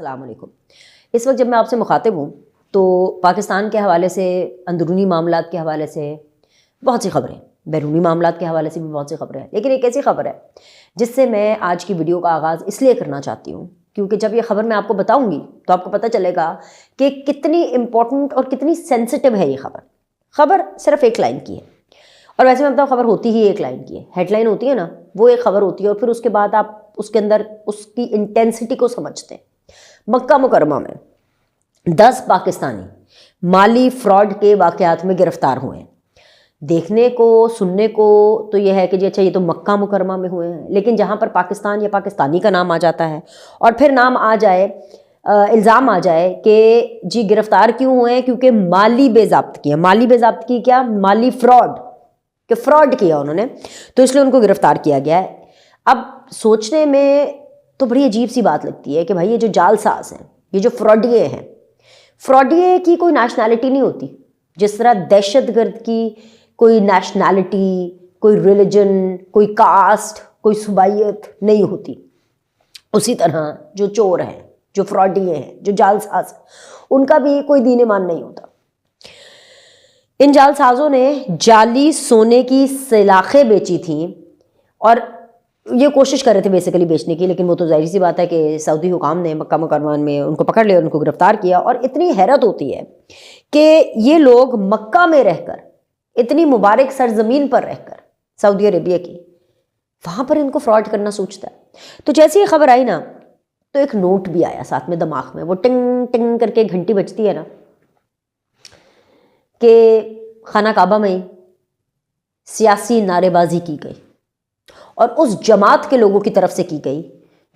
السلام علیکم۔ اس وقت جب میں آپ سے مخاطب ہوں تو پاکستان کے حوالے سے، اندرونی معاملات کے حوالے سے بہت سی خبریں، بیرونی معاملات کے حوالے سے بھی بہت سی خبریں ہیں، لیکن ایک ایسی خبر ہے جس سے میں آج کی ویڈیو کا آغاز اس لیے کرنا چاہتی ہوں کیونکہ جب یہ خبر میں آپ کو بتاؤں گی تو آپ کو پتہ چلے گا کہ کتنی امپورٹنٹ اور کتنی سینسٹیو ہے یہ خبر۔ خبر صرف ایک لائن کی ہے، اور ویسے میں بتاؤں خبر ہوتی ہی ایک لائن کی ہے، ہیڈ لائن ہوتی ہے نا، وہ ایک خبر ہوتی ہے، اور پھر اس کے بعد آپ اس کے اندر اس کی انٹینسٹی کو سمجھتے ہیں۔ مکہ مکرمہ میں 10 پاکستانی مالی فراڈ کے واقعات میں گرفتار ہوئے ہیں۔ دیکھنے کو سننے کو تو یہ ہے کہ جی اچھا یہ تو مکہ مکرمہ میں ہوئے ہیں، لیکن جہاں پر پاکستان یا پاکستانی کا نام آ جاتا ہے اور پھر نام آ جائے، الزام آ جائے کہ جی گرفتار کیوں ہوئے ہیں، کیونکہ مالی بے ضابطگی ہے۔ مالی بے ضابطگی کیا؟ مالی فراڈ، کہ فراڈ کیا انہوں نے، تو اس لیے ان کو گرفتار کیا گیا ہے۔ اب سوچنے میں تو بڑی عجیب سی بات لگتی ہے کہ بھائی یہ جو جال ساز ہیں، یہ جو فراڈیے ہیں، فراڈیے کی کوئی نیشنلٹی نہیں ہوتی۔ جس طرح دہشت گرد کی کوئی نیشنلٹی، کوئی ریلیجن، کوئی کاسٹ، کوئی صوبائیت نہیں ہوتی، اسی طرح جو چور ہیں، جو فراڈیے ہیں، جو جال ساز ہیں، ان کا بھی کوئی دین ایمان نہیں ہوتا۔ ان جال سازوں نے جعلی سونے کی سلاخیں بیچی تھیں اور یہ کوشش کر رہے تھے بیسیکلی بیچنے کی، لیکن وہ تو ظاہر سی بات ہے کہ سعودی حکام نے مکہ مکرمہ میں ان کو پکڑ لیا اور ان کو گرفتار کیا۔ اور اتنی حیرت ہوتی ہے کہ یہ لوگ مکہ میں رہ کر، اتنی مبارک سرزمین پر رہ کر، سعودی عربیہ کی، وہاں پر ان کو فراڈ کرنا سوچتا ہے۔ تو جیسے یہ خبر آئی نا تو ایک نوٹ بھی آیا ساتھ میں دماغ میں، وہ ٹنگ ٹنگ کر کے گھنٹی بجتی ہے نا، کہ خانہ کعبہ میں سیاسی نعرے بازی کی گئی اور اس جماعت کے لوگوں کی طرف سے کی گئی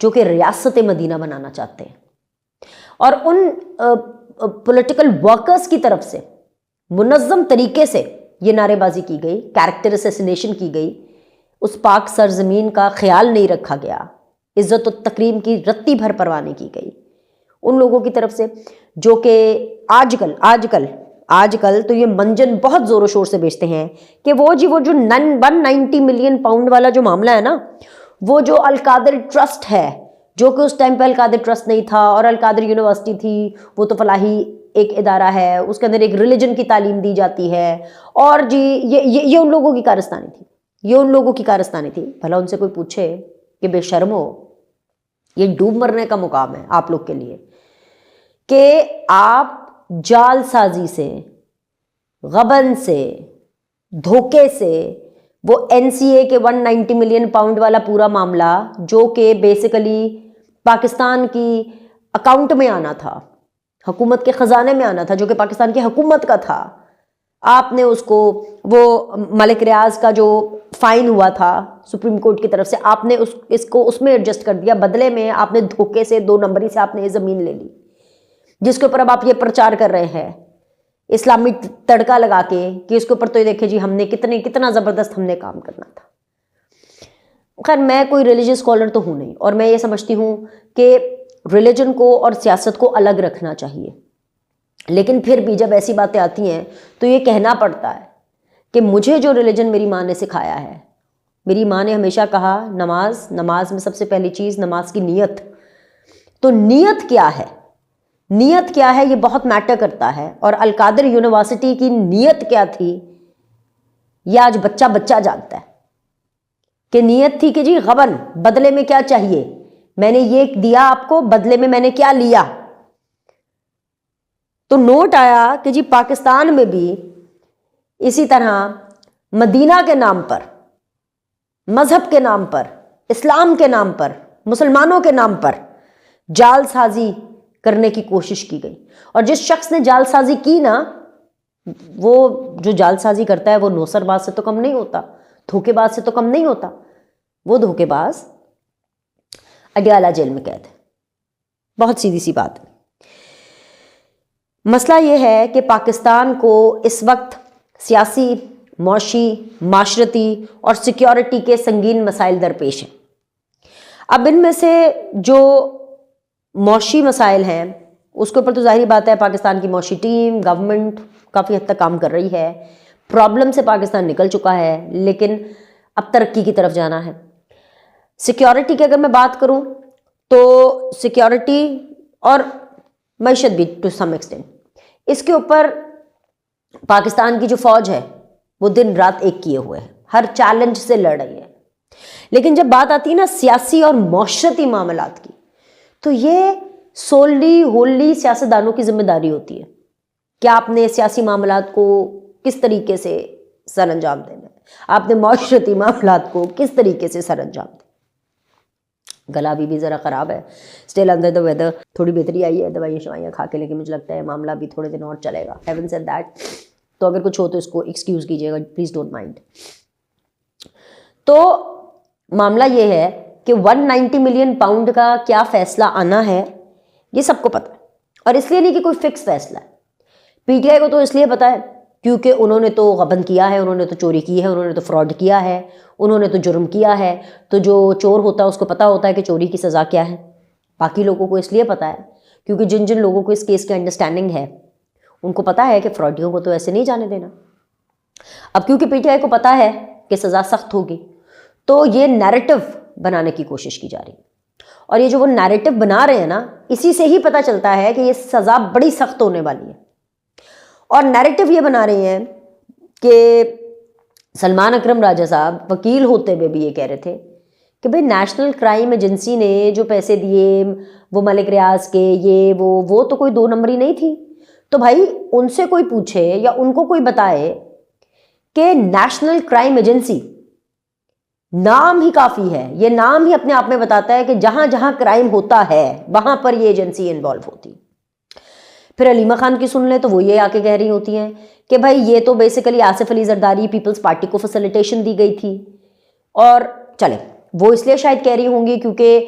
جو کہ ریاست مدینہ بنانا چاہتے ہیں، اور ان پولیٹیکل ورکرز کی طرف سے منظم طریقے سے یہ نعرے بازی کی گئی، کیریکٹر اسیسینیشن کی گئی، اس پاک سرزمین کا خیال نہیں رکھا گیا، عزت و تکریم کی رتی بھر پرواہ نہیں کی گئی ان لوگوں کی طرف سے جو کہ آج کل تو یہ منجن بہت زور و شور سے بیچتے ہیں کہ وہ جو 190 ملین پاؤنڈ والا جو معاملہ ہے نا، وہ جو القادر ٹرسٹ ہے، جو کہ اس ٹائم پہ القادر ٹرسٹ نہیں تھا اور القادر یونیورسٹی تھی، وہ تو فلاحی ایک ادارہ ہے، اس کے اندر ایک ریلیجن کی تعلیم دی جاتی ہے، اور جی یہ ان لوگوں کی کارستانی تھی، یہ ان لوگوں کی کارستانی تھی۔ بھلا ان سے کوئی پوچھے کہ بے شرمو، یہ ڈوب مرنے کا مقام ہے آپ لوگ کے لیے کہ آپ جال سازی سے، غبن سے، دھوکے سے، وہ NCA کے 190 ملین پاؤنڈ والا پورا معاملہ جو کہ بیسیکلی پاکستان کی اکاؤنٹ میں آنا تھا، حکومت کے خزانے میں آنا تھا، جو کہ پاکستان کی حکومت کا تھا، آپ نے اس کو، وہ ملک ریاض کا جو فائن ہوا تھا سپریم کورٹ کی طرف سے، آپ نے اس کو اس میں ایڈجسٹ کر دیا، بدلے میں آپ نے دھوکے سے 2 نمبری سے آپ نے یہ زمین لے لی، جس کے اوپر اب آپ یہ پرچار کر رہے ہیں اسلامی تڑکا لگا کے کہ اس کے اوپر تو یہ دیکھیں جی ہم نے کتنا زبردست ہم نے کام کرنا تھا۔ خیر میں کوئی ریلیجیس اسکالر تو ہوں نہیں، اور میں یہ سمجھتی ہوں کہ ریلیجن کو اور سیاست کو الگ رکھنا چاہیے، لیکن پھر بھی جب ایسی باتیں آتی ہیں تو یہ کہنا پڑتا ہے کہ مجھے جو ریلیجن میری ماں نے سکھایا ہے، میری ماں نے ہمیشہ کہا نماز میں سب سے پہلی چیز نماز کی نیت، تو نیت کیا ہے، نیت کیا ہے یہ بہت میٹر کرتا ہے، اور القادر یونیورسٹی کی نیت کیا تھی یہ آج بچہ جانتا ہے کہ نیت تھی کہ جی غبن، بدلے میں کیا چاہیے، میں نے یہ دیا آپ کو، بدلے میں نے کیا لیا۔ تو نوٹ آیا کہ جی پاکستان میں بھی اسی طرح مدینہ کے نام پر، مذہب کے نام پر، اسلام کے نام پر، مسلمانوں کے نام پر جال سازی کرنے کی کوشش کی گئی، اور جس شخص نے جال سازی کی نا، وہ جو جال سازی کرتا ہے وہ نوسر باز سے تو کم نہیں ہوتا، دھوکے باز سے تو کم نہیں ہوتا، وہ دھوکے باز اڈیالہ جیل میں قید ہے۔ بہت سیدھی سی بات ہے۔ مسئلہ یہ ہے کہ پاکستان کو اس وقت سیاسی، معاشی، معاشرتی اور سیکیورٹی کے سنگین مسائل درپیش ہیں۔ اب ان میں سے جو معاشی مسائل ہیں اس کے اوپر تو ظاہری بات ہے پاکستان کی معاشی ٹیم، گورنمنٹ کافی حد تک کام کر رہی ہے، پرابلم سے پاکستان نکل چکا ہے، لیکن اب ترقی کی طرف جانا ہے۔ سیکیورٹی کی اگر میں بات کروں تو سیکیورٹی اور معیشت بھی ٹو سم ایکسٹینٹ. اس کے اوپر پاکستان کی جو فوج ہے وہ دن رات ایک کیے ہوئے ہے، ہر چیلنج سے لڑ رہی ہے. لیکن جب بات آتی ہے نا سیاسی اور معاشرتی معاملات کی، تو یہ سوللی ہوللی سیاستدانوں کی ذمہ داری ہوتی ہے کہ آپ نے سیاسی معاملات کو کس طریقے سے سر انجام دینا ہے، آپ نے معاشرتی معاملات کو کس طریقے سے سر انجام دینا. گلا بھی ذرا خراب ہے، اسٹل انڈر دا ویدر. تھوڑی بہتری آئی ہے دوائیاں شوائیاں کھا کے، لیکن مجھے لگتا ہے معاملہ بھی تھوڑے دن اور چلے گا. Heaven said that. تو اگر کچھ ہو تو اس کو ایکسکیوز کیجیے گا، پلیز ڈونٹ مائنڈ. تو معاملہ یہ ہے کہ 190 ملین پاؤنڈ کا کیا فیصلہ آنا ہے یہ سب کو پتہ ہے، اور اس لیے نہیں کہ کوئی فکس فیصلہ ہے. پی ٹی آئی کو تو اس لیے پتہ ہے کیونکہ انہوں نے تو غبن کیا ہے، انہوں نے تو چوری کی ہے، انہوں نے تو فراڈ کیا ہے، انہوں نے تو جرم کیا ہے. تو جو چور ہوتا ہے اس کو پتہ ہوتا ہے کہ چوری کی سزا کیا ہے. باقی لوگوں کو اس لیے پتہ ہے کیونکہ جن جن لوگوں کو اس کیس کی انڈرسٹینڈنگ ہے ان کو پتہ ہے کہ فراڈیوں کو تو ایسے نہیں جانے دینا. اب کیونکہ پی ٹی آئی کو پتہ ہے کہ سزا سخت ہوگی، تو یہ نیریٹو بنانے کی کوشش کی جا رہی ہے. اور یہ جو وہ نیریٹو بنا رہے ہیں نا، اسی سے ہی پتہ چلتا ہے کہ یہ سزا بڑی سخت ہونے والی ہے. اور نیریٹو یہ بنا رہے ہیں کہ سلمان اکرم راجہ صاحب وکیل ہوتے ہوئے بھی یہ کہہ رہے تھے کہ بھئی نیشنل کرائم ایجنسی نے جو پیسے دیے وہ ملک ریاض کے، یہ وہ تو کوئی 2 نمبری نہیں تھی. تو بھائی ان سے کوئی پوچھے یا ان کو کوئی بتائے کہ نیشنل کرائم ایجنسی نام ہی کافی ہے. یہ نام ہی اپنے آپ میں بتاتا ہے کہ جہاں جہاں کرائم ہوتا ہے وہاں پر یہ ایجنسی انوالو ہوتی. پھر علیمہ خان کی سن لیں تو وہ یہ آ کے کہہ رہی ہوتی ہیں کہ بھائی یہ تو basically Asif Ali Zardari Peoples party کو فیسیلیٹیشن دی گئی تھی. اور چلیں وہ اس لیے شاید کہہ رہی ہوں گی کیونکہ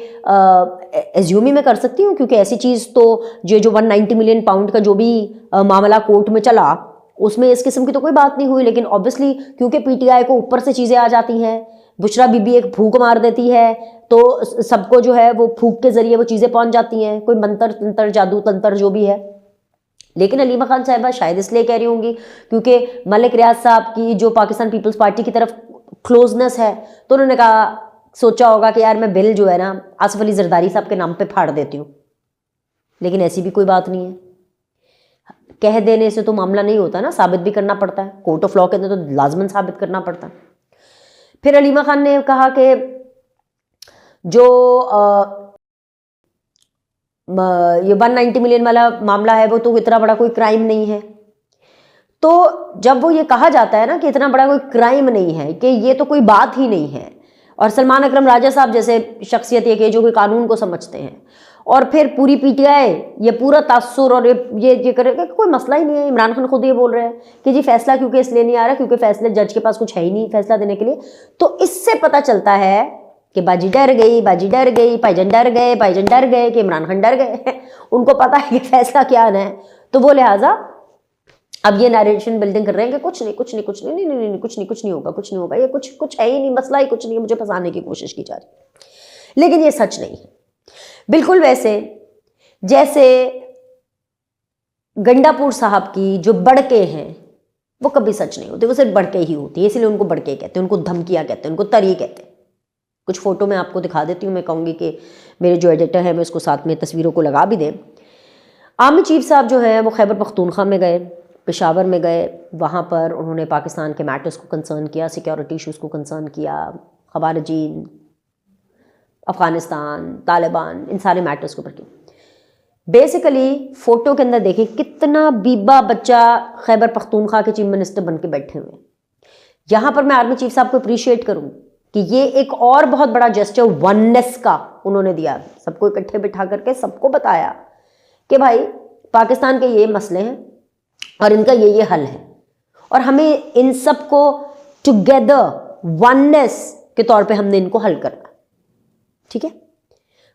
ایزیوم ہی میں کر سکتی ہوں، کیونکہ ایسی چیز تو جو 190 ملین پاؤنڈ کا جو بھی معاملہ کورٹ میں چلا اس میں اس قسم کی تو کوئی بات نہیں ہوئی. لیکن آبویسلی کیونکہ پی ٹی آئی کو اوپر سے چیزیں آ جاتی ہیں، بشرا بی بی ایک پھونک مار دیتی ہے تو سب کو جو ہے وہ پھونک کے ذریعے وہ چیزیں پہنچ جاتی ہیں، کوئی منتر تنتر جادو تنتر جو بھی ہے. لیکن علیمہ خان صاحبہ شاید اس لیے کہہ رہی ہوں گی کیونکہ ملک ریاض صاحب کی جو پاکستان پیپلز پارٹی کی طرف کلوزنس ہے، تو انہوں نے کہا سوچا ہوگا کہ یار میں بل جو ہے نا آصف علی زرداری صاحب کے نام پہ پھاڑ دیتی ہوں. لیکن ایسی بھی کوئی بات نہیں ہے، کہہ دینے سے تو معاملہ نہیں ہوتا نا، ثابت بھی کرنا پڑتا ہے. کورٹ آف لاء کے اندر تو لازماً ثابت کرنا پڑتا ہے. پھر علیمہ خان نے کہا کہ جو یہ 190 ملین والا معاملہ ہے وہ تو اتنا بڑا کوئی کرائم نہیں ہے. تو جب وہ یہ کہا جاتا ہے نا کہ اتنا بڑا کوئی کرائم نہیں ہے، کہ یہ تو کوئی بات ہی نہیں ہے، اور سلمان اکرم راجہ صاحب جیسے شخصیت یہ کہ جو کہ قانون کو سمجھتے ہیں، اور پھر پوری پی ٹی آئی یہ پورا تاثر اور یہ کرے گا کہ کوئی مسئلہ ہی نہیں ہے. عمران خان خود یہ بول رہے ہیں کہ جی فیصلہ کیونکہ اس لیے نہیں آ رہا کیونکہ فیصلے جج کے پاس کچھ ہے ہی نہیں فیصلہ دینے کے لیے. تو اس سے پتہ چلتا ہے کہ باجی ڈر گئی، باجی ڈر گئی، بھائی جان ڈر گئے کہ عمران خان ڈر گئے. ان کو پتہ ہے کہ فیصلہ کیا آنا ہے، تو وہ لہٰذا اب یہ نیریشن بلڈنگ کر رہے ہیں کہ کچھ نہیں ہوگا، یہ کچھ ہے ہی نہیں، مسئلہ ہی کچھ نہیں ہے، مجھے پھنسانے کی کوشش کی جا رہی ہے. لیکن یہ سچ نہیں ہے. بالکل ویسے جیسے گنڈا پور صاحب کی جو بڑکے ہیں وہ کبھی سچ نہیں ہوتے، وہ صرف بڑکے ہی ہوتی ہے، اس لیے ان کو بڑکے کہتے ہیں، ان کو دھمکیاں کہتے ہیں، ان کو تری کہتے ہیں. کچھ فوٹو میں آپ کو دکھا دیتی ہوں، میں کہوں گی کہ میرے جو ایڈیٹر ہے میں اس کو ساتھ میں تصویروں کو لگا بھی دیں. عامر چیف صاحب جو ہیں وہ خیبر پختونخوا میں گئے، پشاور میں گئے، وہاں پر انہوں نے پاکستان کے میٹرز کو کنسرن کیا، سیکیورٹی ایشوز کو کنسرن کیا، خوارجین، افغانستان، طالبان، ان سارے میٹرز کو پر کیا. بیسیکلی فوٹو کے اندر دیکھیں کتنا بیبا بچہ خیبر پختونخوا کے چیف منسٹر بن کے بیٹھے ہوئے ہیں. یہاں پر میں آرمی چیف صاحب کو اپریشیٹ کروں کہ یہ ایک اور بہت بڑا جسچر وننس کا انہوں نے دیا، سب کو اکٹھے بٹھا کر کے سب کو بتایا کہ بھائی پاکستان کے یہ مسئلے ہیں اور ان کا یہ حل ہے، اور ہمیں ان سب کو ٹوگیدر وننس کے طور پہ ہم نے ان کو حل کرنا. ٹھیک ہے.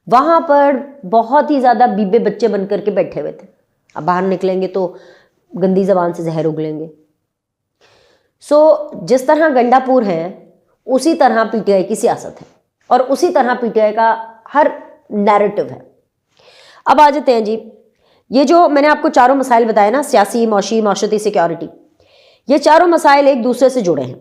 وہاں پر بہت ہی زیادہ بیبے بچے بن کر کے بیٹھے ہوئے تھے. اب باہر نکلیں گے تو گندی زبان سے زہر اگلیں گے. جس طرح گنڈا پور ہے اسی طرح پی ٹی آئی کی سیاست ہے، اور اسی طرح پی ٹی آئی کا ہر نیریٹو ہے. اب آ جاتے ہیں جی، یہ جو میں نے آپ کو چاروں مسائل بتائے نا، سیاسی، معاشی، معاشرتی، سیکیورٹی، یہ چاروں مسائل ایک دوسرے سے جڑے ہیں.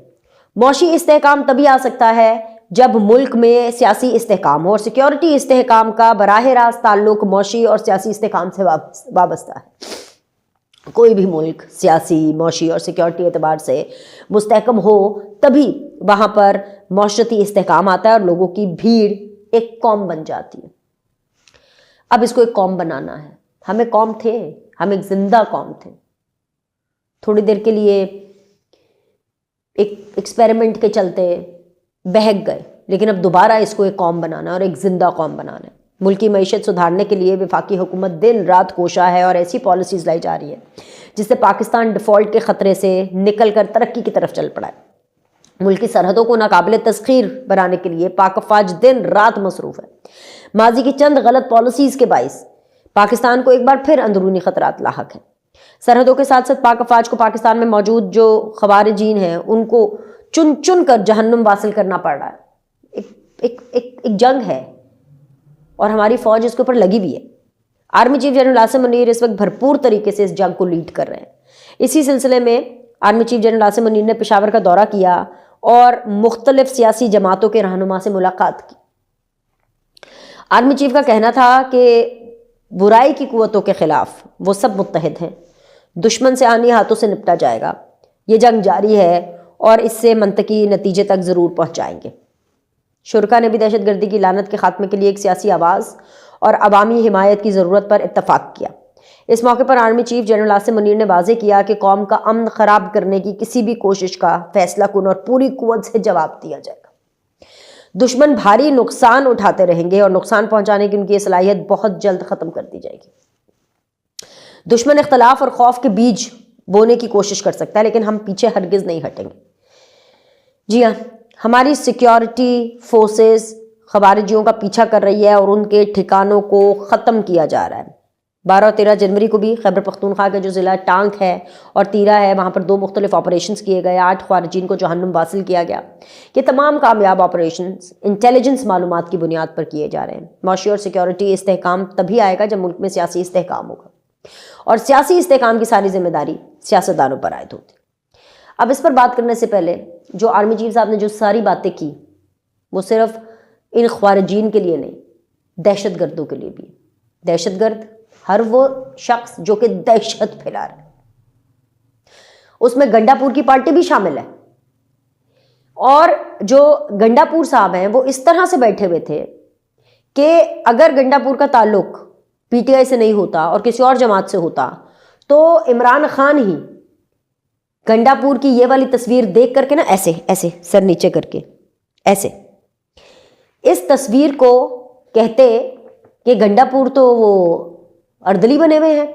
معاشی استحکام تبھی آ سکتا ہے جب ملک میں سیاسی استحکام ہو، اور سیکیورٹی استحکام کا براہ راست تعلق معاشی اور سیاسی استحکام سے وابستہ ہے۔ کوئی بھی ملک سیاسی، معاشی اور سیکیورٹی اعتبار سے مستحکم ہو تبھی وہاں پر معاشرتی استحکام آتا ہے اور لوگوں کی بھیڑ ایک قوم بن جاتی ہے۔ اب اس کو ایک قوم بنانا ہے۔ ہم ایک قوم تھے، ہم ایک زندہ قوم تھے، تھوڑی دیر کے لیے ایک ایکسپیریمنٹ کے چلتے بہک گئے، لیکن اب دوبارہ اس کو ایک قوم بنانا اور ایک زندہ قوم بنانا ہے۔ ملکی معیشت سدھارنے کے لیے وفاقی حکومت دن رات کوشاں ہے اور ایسی پالیسیز لائی جا رہی ہے جس سے پاکستان ڈیفالٹ کے خطرے سے نکل کر ترقی کی طرف چل پڑا ہے۔ ملکی سرحدوں کو ناقابل تسخیر بنانے کے لیے پاک افواج دن رات مصروف ہے۔ ماضی کی چند غلط پالیسیز کے باعث پاکستان کو ایک بار پھر اندرونی خطرات لاحق ہیں۔ سرحدوں کے ساتھ ساتھ پاک افواج کو پاکستان میں موجود جو خوارجین ہیں ان کو چن چن کر جہنم واصل کرنا پڑ رہا ہے۔ ایک جنگ ہے اور ہماری فوج اس کے اوپر لگی بھی ہے۔ Army chief general Asim Munir اس وقت بھرپور طریقے سے اس جنگ کو لیڈ کر رہے ہیں۔ اسی سلسلے میں army chief general Asim Munir نے پشاور کا دورہ کیا اور مختلف سیاسی جماعتوں کے رہنما سے ملاقات کی۔ آرمی چیف کا کہنا تھا کہ برائی کی قوتوں کے خلاف وہ سب متحد ہیں، دشمن سے آنی ہاتھوں سے نپٹا جائے گا۔ یہ جنگ جاری ہے اور اس سے منطقی نتیجے تک ضرور پہنچائیں گے۔ شرکا نے بھی دہشت گردی کی لعنت کے خاتمے کے لیے ایک سیاسی آواز اور عوامی حمایت کی ضرورت پر اتفاق کیا۔ اس موقع پر army chief general Asim Munir نے واضح کیا کہ قوم کا امن خراب کرنے کی کسی بھی کوشش کا فیصلہ کن اور پوری قوت سے جواب دیا جائے گا۔ دشمن بھاری نقصان اٹھاتے رہیں گے اور نقصان پہنچانے کی ان کی صلاحیت بہت جلد ختم کر دی جائے گی۔ دشمن اختلاف اور خوف کے بیج بونے کی کوشش کر سکتا ہے، لیکن ہم پیچھے ہرگز نہیں ہٹیں گے۔ جی ہاں، ہماری سیکیورٹی فورسز خوارجیوں کا پیچھا کر رہی ہے اور ان کے ٹھکانوں کو ختم کیا جا رہا ہے۔ 12 اور 13 جنوری کو بھی خیبر پختونخوا کے جو ضلع ٹانک ہے اور تیرا ہے وہاں پر 2 مختلف آپریشنز کیے گئے، 8 خوارجین کو جہنم واصل کیا گیا۔ یہ تمام کامیاب آپریشنز انٹیلیجنس معلومات کی بنیاد پر کیے جا رہے ہیں۔ معاشی اور سیکیورٹی استحکام تبھی آئے گا جب ملک میں سیاسی استحکام ہوگا، اور سیاسی استحکام کی ساری ذمہ داری سیاستدانوں پر عائد ہوتی ہے۔ اب اس پر بات کرنے سے پہلے جو آرمی چیف صاحب نے جو ساری باتیں کی وہ صرف ان خوارجین کے لیے نہیں، دہشت گردوں کے لیے بھی۔ دہشت گرد ہر وہ شخص جو کہ دہشت پھیلا رہا ہے، اس میں گنڈا پور کی پارٹی بھی شامل ہے۔ اور جو گنڈا پور صاحب ہیں وہ اس طرح سے بیٹھے ہوئے تھے کہ اگر گنڈا پور کا تعلق پی ٹی آئی سے نہیں ہوتا اور کسی اور جماعت سے ہوتا تو عمران خان ہی گنڈا پور کی یہ والی تصویر دیکھ کر کے نا ایسے ایسے سر نیچے کر کے ایسے اس تصویر کو کہتے کہ گنڈا پور تو وہ اردلی بنے ہوئے ہیں،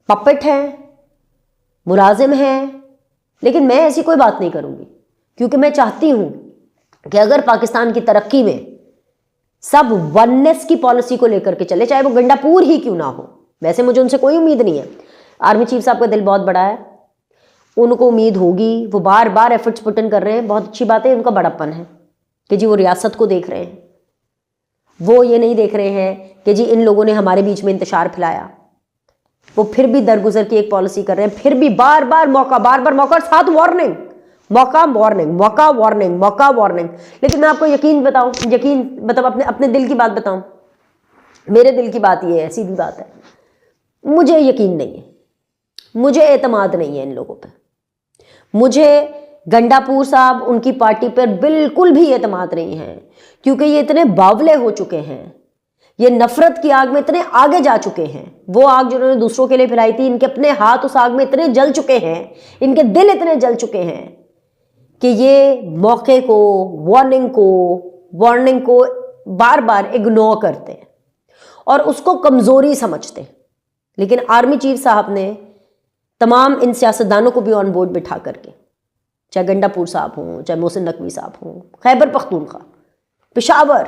پپٹ ہیں، ملازم ہیں۔ لیکن میں ایسی کوئی بات نہیں کروں گی، کیونکہ میں چاہتی ہوں کہ اگر پاکستان کی ترقی میں سب وننس کی پالیسی کو لے کر کے چلے، چاہے وہ گنڈا پور ہی کیوں نہ ہو۔ ویسے مجھے ان سے کوئی امید نہیں ہے، آرمی چیف صاحب کا دل بہت بڑا ہے، ان کو امید ہوگی، وہ بار بار ایفرٹس پٹ ان کر رہے ہیں، بہت اچھی بات ہے، ان کا بڑا پن ہے کہ جی وہ ریاست کو دیکھ رہے ہیں، وہ یہ نہیں دیکھ رہے ہیں کہ جی ان لوگوں نے ہمارے بیچ میں انتشار پھیلایا۔ وہ پھر بھی درگزر کی ایک پالیسی کر رہے ہیں، پھر بھی بار بار موقع اور ساتھ وارننگ، موقع وارننگ۔ لیکن میں آپ کو یقین مطلب اپنے دل کی بات بتاؤں، میرے دل کی بات یہ ہے، سیدھی بات ہے، مجھے یقین نہیں ہے، مجھے اعتماد نہیں ہے ان لوگوں پہ، مجھے گنڈا پور صاحب ان کی پارٹی پر بالکل بھی اعتماد نہیں ہے، کیونکہ یہ اتنے باولے ہو چکے ہیں، یہ نفرت کی آگ میں اتنے آگے جا چکے ہیں۔ وہ آگ جنہوں نے دوسروں کے لیے پھیلائی تھی، ان کے اپنے ہاتھ اس آگ میں اتنے جل چکے ہیں، ان کے دل اتنے جل چکے ہیں کہ یہ موقع کو، وارننگ کو بار بار اگنور کرتے ہیں اور اس کو کمزوری سمجھتے ہیں۔ لیکن آرمی چیف صاحب نے تمام ان سیاستدانوں کو بھی آن بورڈ بٹھا کر کے، چاہے گنڈا پور صاحب ہوں، چاہے محسن نقوی صاحب ہوں، خیبر پختونخوا، پشاور،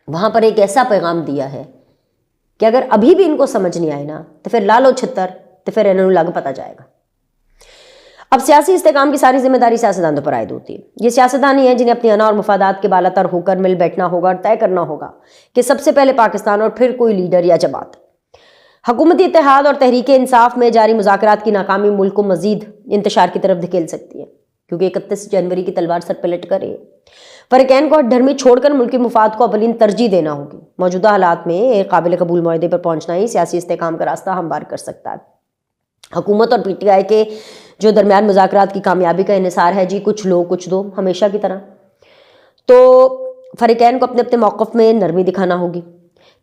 وہاں پر ایک ایسا پیغام دیا ہے کہ اگر ابھی بھی ان کو سمجھ نہیں آئے نا تو پھر لالو چھتر تو پھر انہوں لگ پتا جائے گا۔ اب سیاسی استحکام کی ساری ذمہ داری سیاستدانوں پر عائد ہوتی ہے۔ یہ سیاستدان ہی ہیں جنہیں اپنی انا اور مفادات کے بالا تر ہو کر مل بیٹھنا ہوگا اور طے کرنا ہوگا کہ سب سے پہلے پاکستان اور پھر کوئی لیڈر یا جماعت۔ حکومتی اتحاد اور تحریک انصاف میں جاری مذاکرات کی ناکامی ملک کو مزید انتشار کی طرف دھکیل سکتی ہے۔ کیونکہ 31 جنوری کی تلوار سر پہ لٹک رہی ہے۔ فریقین کو ہٹ دھرمی چھوڑ کر ملکی مفاد کو اولین ترجیح دینا ہوگی۔ موجودہ حالات میں ایک قابل قبول معاہدے پر پہنچنا ہی سیاسی استحکام کا راستہ ہموار کر سکتا ہے۔ حکومت اور پی ٹی آئی کے جو درمیان مذاکرات کی کامیابی کا انحصار ہے جی کچھ لو کچھ دو، ہمیشہ کی طرح، تو فریقین کو اپنے اپنے موقف میں نرمی دکھانا ہوگی۔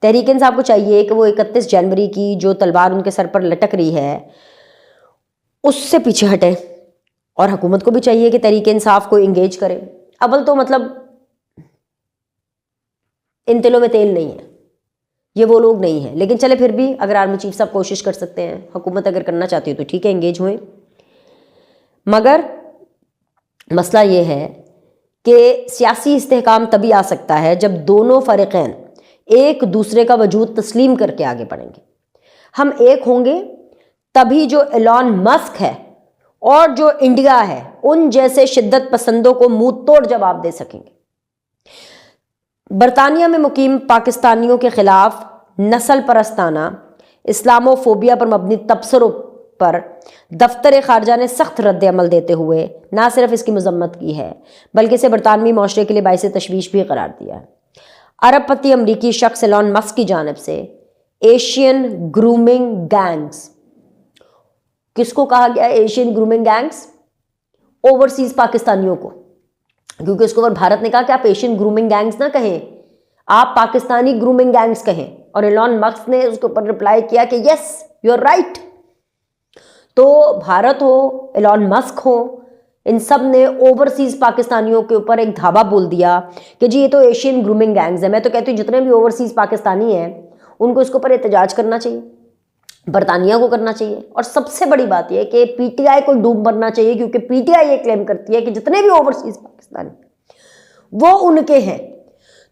تحریک انصاف کو چاہیے کہ وہ 31 جنوری کی جو تلوار ان کے سر پر لٹک رہی ہے اس سے پیچھے ہٹے، اور حکومت کو بھی چاہیے کہ تحریک انصاف کو انگیج کرے۔ اول تو مطلب ان تلوں میں تیل نہیں ہے، یہ وہ لوگ نہیں ہیں، لیکن چلے پھر بھی اگر آرمی چیف صاحب کوشش کر سکتے ہیں، حکومت اگر کرنا چاہتی ہے تو ٹھیک ہے، انگیج ہوئیں۔ مگر مسئلہ یہ ہے کہ سیاسی استحکام تبھی آ سکتا ہے جب دونوں فریقین ایک دوسرے کا وجود تسلیم کر کے آگے بڑھیں گے۔ ہم ایک ہوں گے تبھی جو ایلون مسک ہے اور جو انڈیا ہے ان جیسے شدت پسندوں کو منہ توڑ جواب دے سکیں گے۔ برطانیہ میں مقیم پاکستانیوں کے خلاف نسل پرستانہ اسلامو فوبیا پر مبنی تبصروں پر دفتر خارجہ نے سخت رد عمل دیتے ہوئے نہ صرف اس کی مذمت کی ہے بلکہ اسے برطانوی معاشرے کے لیے باعث تشویش بھی قرار دیا ہے۔ عرب پتی امریکی شخص ایلون مسک کی جانب سے ایشین گرومنگ گینگز، کس کو کہا گیا ہے ایشین گرومنگ گینگز؟ اوورسیز پاکستانیوں کو، کیونکہ اس کو بھارت نے کہا کہ آپ ایشین گرومنگ گینگز نہ کہیں، آپ پاکستانی گرومنگ گینگز کہیں، اور ایلون مسک نے اس کے اوپر رپلائی کیا کہ یس یو آر رائٹ۔ تو بھارت ہو، ایلون مسک ہو، ان سب نے اوورسیز پاکستانیوں کے اوپر ایک دھاوا بول دیا کہ جی یہ تو ایشین گرومنگ گینگز ہے۔ میں تو کہتی ہوں جتنے بھی اوورسیز پاکستانی ہیں ان کو اس کے اوپر احتجاج کرنا چاہیے، برطانیہ کو کرنا چاہیے، اور سب سے بڑی بات یہ کہ پی ٹی آئی کو ڈوب مرنا چاہیے، کیونکہ پی ٹی آئی یہ کلیم کرتی ہے کہ جتنے بھی اوورسیز پاکستانی وہ ان کے ہیں۔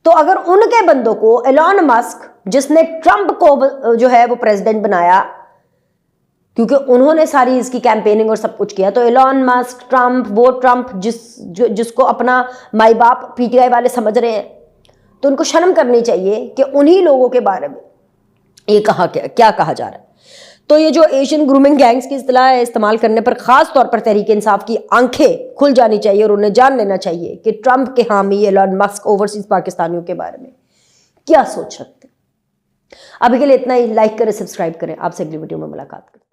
تو اگر ان کے بندوں کو ایلون مسک جس نے ٹرمپ کو جو ہے وہ پریزیڈنٹ بنایا، کیونکہ انہوں نے ساری اس کی کیمپیننگ اور سب کچھ کیا، تو ایلون مسک، ٹرمپ، وہ ٹرمپ جس کو اپنا مائی باپ پی ٹی آئی والے سمجھ رہے ہیں، تو ان کو شرم کرنی چاہیے کہ انہی لوگوں کے بارے میں یہ کیا کہا جا رہا ہے۔ تو یہ جو ایشین گرومنگ گینگز کی اصطلاح ہے استعمال کرنے پر خاص طور پر تحریک انصاف کی آنکھیں کھل جانی چاہیے اور انہیں جان لینا چاہیے کہ ٹرمپ کے حامی ایلون مسک اوورسیز پاکستانیوں کے بارے میں کیا سوچ رکھتے ہیں۔ ابھی کے لیے اتنا ہی، لائک کریں، سبسکرائب کریں، آپ سے اگلی ویڈیو میں ملاقات کریں۔